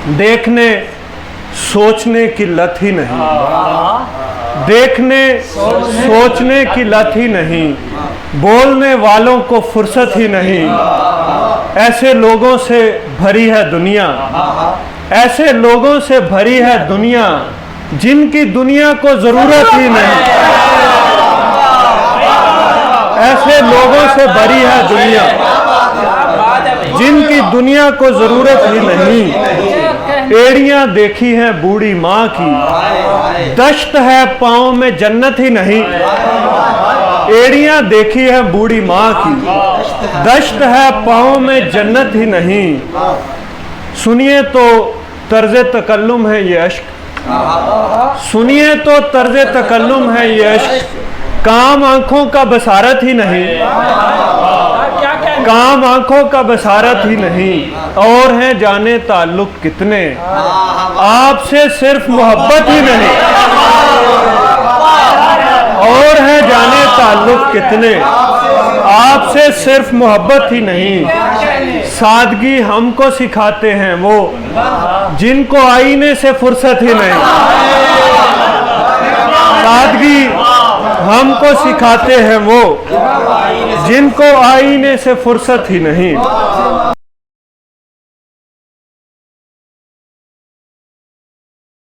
देखने सोचने की लत ही नहीं, देखने सोचने की लत ही नहीं, बोलने वालों को फुर्सत ही नहीं। ऐसे लोगों से भरी है दुनिया, ऐसे लोगों से भरी है दुनिया, जिनकी दुनिया को जरूरत ही नहीं। ऐसे लोगों से भरी है दुनिया, जिनकी दुनिया को जरूरत ही नहीं। एड़ियां देखी हैं बूढ़ी माँ की, दश्त है पाँव में जन्नत ही नहीं। एड़ियां देखी है बूढ़ी माँ की, दश्त है पाँव में जन्नत ही नहीं। सुनिए तो तर्ज़े तकल्लुम है ये अश्क, सुनिए तो तर्ज़े तकल्लुम है ये अश्क, काम आंखों का बसारत ही नहीं, काम आंखों का बसारत ही नहीं। और हैं जाने ताल्लुक कितने, आपसे सिर्फ मोहब्बत ही नहीं। और हैं जाने ताल्लुक कितने, आपसे सिर्फ मोहब्बत ही नहीं। सादगी हमको सिखाते हैं वो, जिनको आईने से फुर्सत ही नहीं। सादगी हमको सिखाते हैं वो, जिनको आईने से फुर्सत ही नहीं।